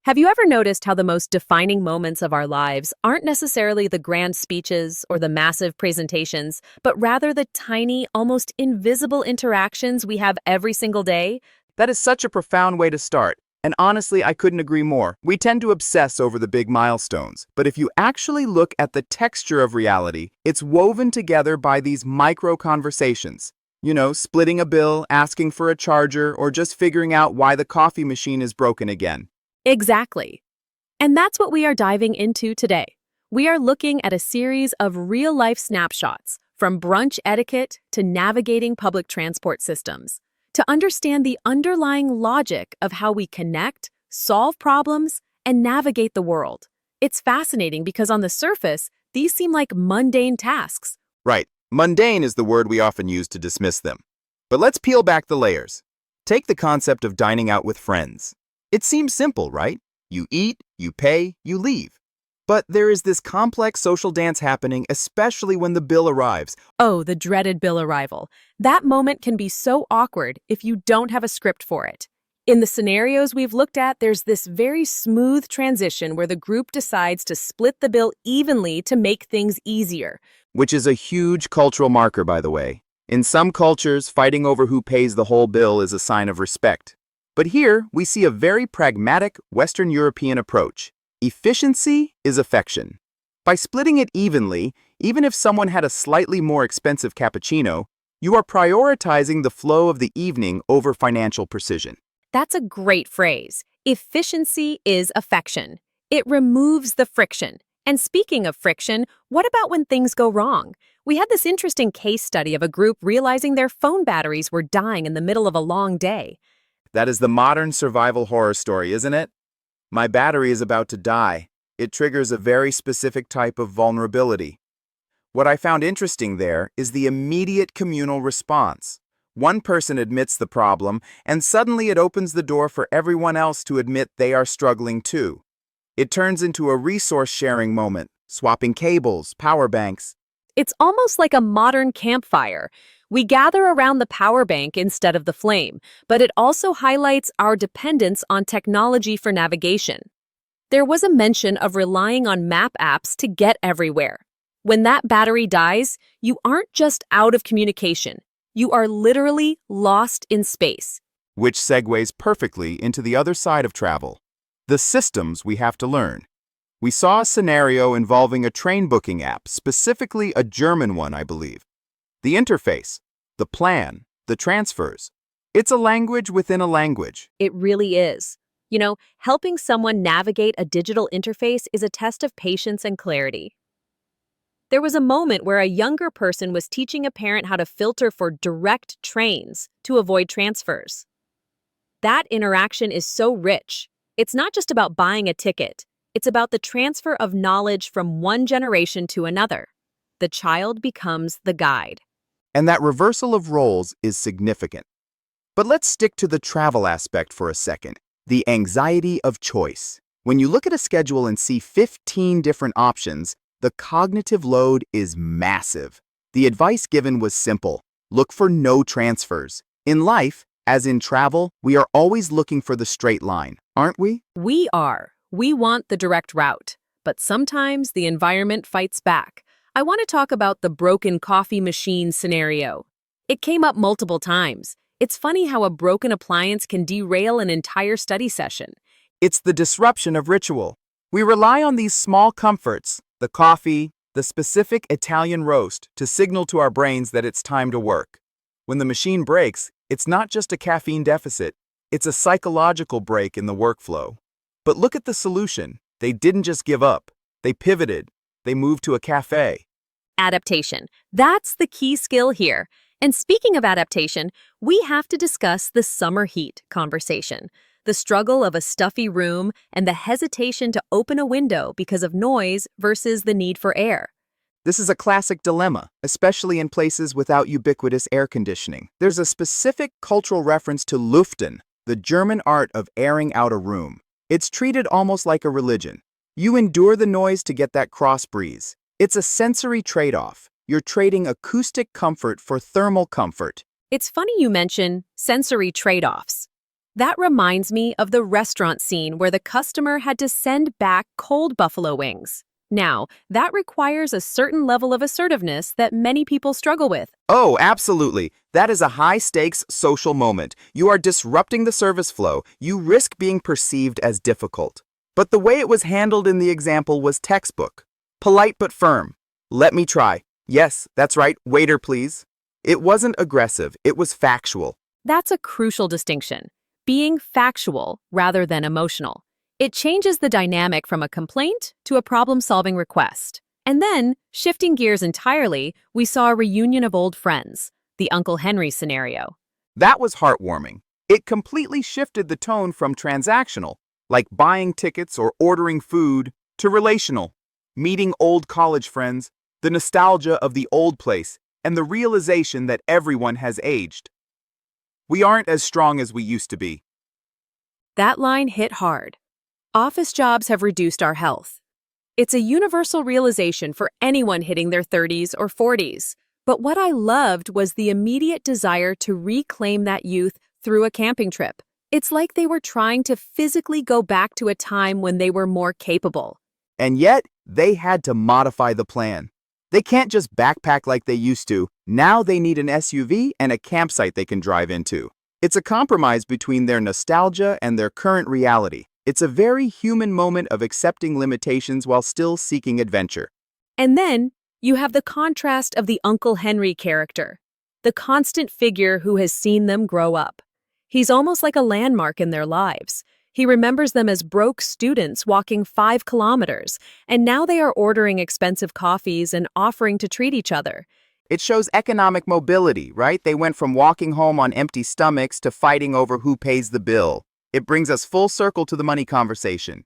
Have you ever noticed how the most defining moments of our lives aren't necessarily the grand speeches or the massive presentations, but rather the tiny, almost invisible interactions we have every single day? That is such a profound way to start. And honestly, I couldn't agree more. We tend to obsess over the big milestones. But if you actually look at the texture of reality, it's woven together by these micro conversations. You know, splitting a bill, asking for a charger, or just figuring out why the coffee machine is broken again. Exactly. And that's what we are diving into today. We are looking at a series of real-life snapshots, from brunch etiquette to navigating public transport systems, to understand the underlying logic of how we connect, solve problems, and navigate the world. It's fascinating because on the surface, these seem like mundane tasks. Right. Mundane is the word we often use to dismiss them. But let's peel back the layers. Take the concept of dining out with friends. It seems simple, right? You eat, you pay, you leave. But there is this complex social dance happening, especially when the bill arrives. Oh, the dreaded bill arrival. That moment can be so awkward if you don't have a script for it. In the scenarios we've looked at, there's this very smooth transition where the group decides to split the bill evenly to make things easier. Which is a huge cultural marker, by the way. In some cultures, fighting over who pays the whole bill is a sign of respect. But here, we see a very pragmatic Western European approach. Efficiency is affection. By splitting it evenly, even if someone had a slightly more expensive cappuccino, you are prioritizing the flow of the evening over financial precision. That's a great phrase. Efficiency is affection. It removes the friction. And speaking of friction, what about when things go wrong? We had this interesting case study of a group realizing their phone batteries were dying in the middle of a long day. That is the modern survival horror story, isn't it? My battery is about to die. It triggers a very specific type of vulnerability. What I found interesting there is the immediate communal response. One person admits the problem, and suddenly it opens the door for everyone else to admit they are struggling too. It turns into a resource-sharing moment, swapping cables, power banks. It's almost like a modern campfire. We gather around the power bank instead of the flame, but it also highlights our dependence on technology for navigation. There was a mention of relying on map apps to get everywhere. When that battery dies, you aren't just out of communication. You are literally lost in space. Which segues perfectly into the other side of travel. The systems we have to learn. We saw a scenario involving a train booking app, specifically a German one, I believe. The interface, the plan, the transfers. It's a language within a language. It really is. You know, helping someone navigate a digital interface is a test of patience and clarity. There was a moment where a younger person was teaching a parent how to filter for direct trains to avoid transfers. That interaction is so rich. It's not just about buying a ticket. It's about the transfer of knowledge from one generation to another. The child becomes the guide. And that reversal of roles is significant. But let's stick to the travel aspect for a second. The anxiety of choice. When you look at a schedule and see 15 different options, the cognitive load is massive. The advice given was simple. Look for no transfers. In life, as in travel, we are always looking for the straight line, aren't we? We are. We want the direct route. But sometimes the environment fights back. I want to talk about the broken coffee machine scenario. It came up multiple times. It's funny how a broken appliance can derail an entire study session. It's the disruption of ritual. We rely on these small comforts, the coffee, the specific Italian roast, to signal to our brains that it's time to work. When the machine breaks, it's not just a caffeine deficit, it's a psychological break in the workflow. But look at the solution. They didn't just give up. They pivoted. They moved to a cafe. Adaptation. That's the key skill here. And speaking of adaptation, we have to discuss the summer heat conversation. The struggle of a stuffy room and the hesitation to open a window because of noise versus the need for air. This is a classic dilemma, especially in places without ubiquitous air conditioning. There's a specific cultural reference to Lüften, the German art of airing out a room. It's treated almost like a religion. You endure the noise to get that cross breeze. It's a sensory trade-off. You're trading acoustic comfort for thermal comfort. It's funny you mention sensory trade-offs. That reminds me of the restaurant scene where the customer had to send back cold buffalo wings. Now, that requires a certain level of assertiveness that many people struggle with. Oh, absolutely. That is a high-stakes social moment. You are disrupting the service flow. You risk being perceived as difficult. But the way it was handled in the example was textbook. Polite but firm. Let me try. Yes, that's right. Waiter, please. It wasn't aggressive. It was factual. That's a crucial distinction. Being factual rather than emotional. It changes the dynamic from a complaint to a problem-solving request. And then, shifting gears entirely, we saw a reunion of old friends, the Uncle Henry scenario. That was heartwarming. It completely shifted the tone from transactional, like buying tickets or ordering food, to relational, meeting old college friends, the nostalgia of the old place, and the realization that everyone has aged. We aren't as strong as we used to be. That line hit hard. Office jobs have reduced our health. It's a universal realization for anyone hitting their 30s or 40s. But what I loved was the immediate desire to reclaim that youth through a camping trip. It's like they were trying to physically go back to a time when they were more capable. And yet, they had to modify the plan. They can't just backpack like they used to. Now they need an SUV and a campsite they can drive into. It's a compromise between their nostalgia and their current reality. It's a very human moment of accepting limitations while still seeking adventure. And then, you have the contrast of the Uncle Henry character, the constant figure who has seen them grow up. He's almost like a landmark in their lives. He remembers them as broke students walking 5 kilometers, and now they are ordering expensive coffees and offering to treat each other. It shows economic mobility, right? They went from walking home on empty stomachs to fighting over who pays the bill. It brings us full circle to the money conversation.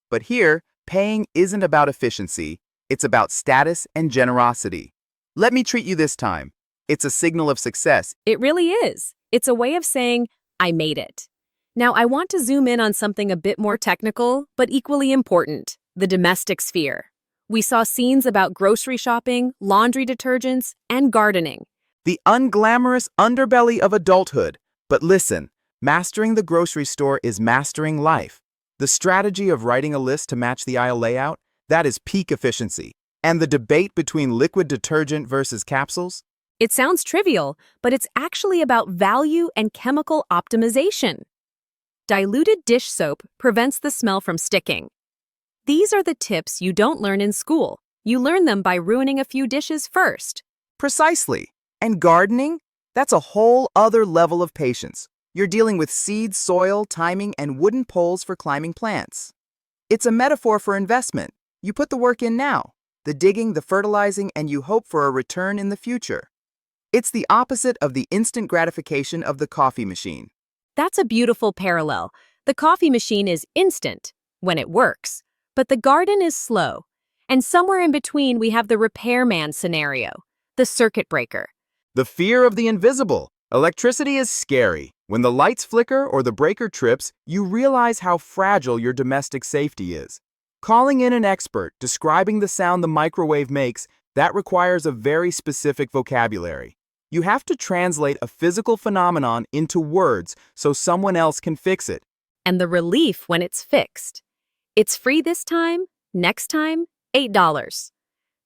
But here, paying isn't about efficiency. It's about status and generosity. Let me treat you this time. It's a signal of success. It really is. It's a way of saying, I made it. Now, I want to zoom in on something a bit more technical, but equally important, the domestic sphere. We saw scenes about grocery shopping, laundry detergents, and gardening. The unglamorous underbelly of adulthood. But listen, mastering the grocery store is mastering life. The strategy of writing a list to match the aisle layout, that is peak efficiency. And the debate between liquid detergent versus capsules? It sounds trivial, but it's actually about value and chemical optimization. Diluted dish soap prevents the smell from sticking. These are the tips you don't learn in school. You learn them by ruining a few dishes first. Precisely. And gardening? That's a whole other level of patience. You're dealing with seeds, soil, timing, and wooden poles for climbing plants. It's a metaphor for investment. You put the work in now, the digging, the fertilizing, and you hope for a return in the future. It's the opposite of the instant gratification of the coffee machine. That's a beautiful parallel. The coffee machine is instant when it works, but the garden is slow. And somewhere in between, we have the repairman scenario, the circuit breaker. The fear of the invisible. Electricity is scary. When the lights flicker or the breaker trips, you realize how fragile your domestic safety is. Calling in an expert, describing the sound the microwave makes, that requires a very specific vocabulary. You have to translate a physical phenomenon into words so someone else can fix it. And the relief when it's fixed. It's free this time, next time, $8.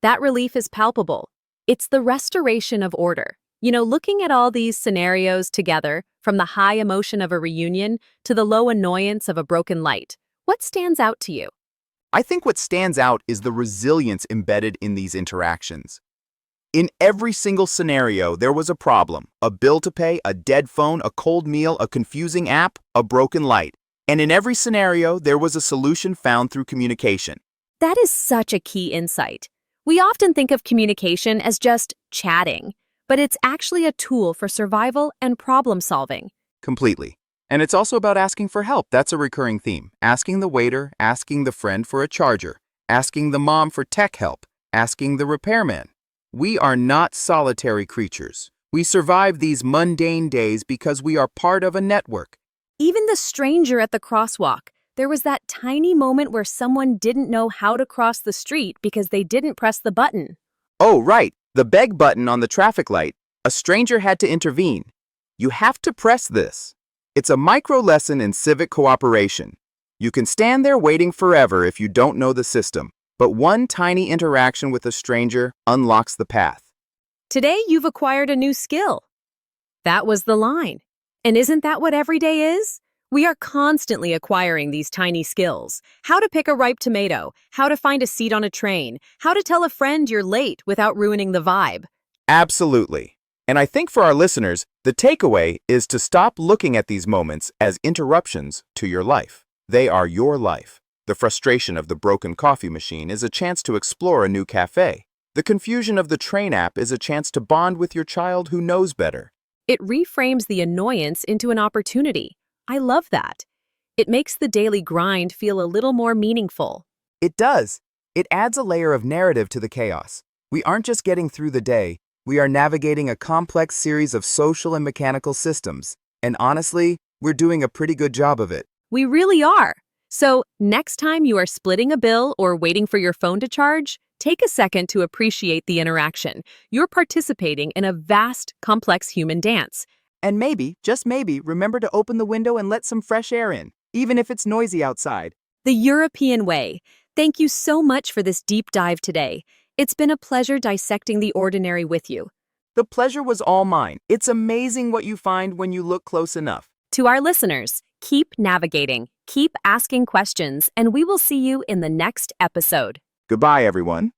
That relief is palpable. It's the restoration of order. Looking at all these scenarios together, from the high emotion of a reunion to the low annoyance of a broken light, what stands out to you? I think what stands out is the resilience embedded in these interactions. In every single scenario, there was a problem, a bill to pay, a dead phone, a cold meal, a confusing app, a broken light. And in every scenario, there was a solution found through communication. That is such a key insight. We often think of communication as just chatting, but it's actually a tool for survival and problem solving. Completely. And it's also about asking for help. That's a recurring theme. Asking the waiter, asking the friend for a charger, asking the mom for tech help, asking the repairman. We are not solitary creatures. We survive these mundane days because we are part of a network. Even the stranger at the crosswalk, there was that tiny moment where someone didn't know how to cross the street because they didn't press the button. Oh, right. The beg button on the traffic light. A stranger had to intervene. You have to press this. It's a micro lesson in civic cooperation. You can stand there waiting forever if you don't know the system, but one tiny interaction with a stranger unlocks the path. Today, you've acquired a new skill. That was the line. And isn't that what every day is? We are constantly acquiring these tiny skills. How to pick a ripe tomato, how to find a seat on a train, how to tell a friend you're late without ruining the vibe. Absolutely. And I think for our listeners, the takeaway is to stop looking at these moments as interruptions to your life. They are your life. The frustration of the broken coffee machine is a chance to explore a new cafe. The confusion of the train app is a chance to bond with your child who knows better. It reframes the annoyance into an opportunity. I love that. It makes the daily grind feel a little more meaningful. It does. It adds a layer of narrative to the chaos. We aren't just getting through the day, we are navigating a complex series of social and mechanical systems. And honestly, we're doing a pretty good job of it. We really are. So, next time you are splitting a bill or waiting for your phone to charge, take a second to appreciate the interaction. You're participating in a vast, complex human dance. And maybe, just maybe, remember to open the window and let some fresh air in, even if it's noisy outside. The European way. Thank you so much for this deep dive today. It's been a pleasure dissecting the ordinary with you. The pleasure was all mine. It's amazing what you find when you look close enough. To our listeners, keep navigating, keep asking questions, and we will see you in the next episode. Goodbye, everyone.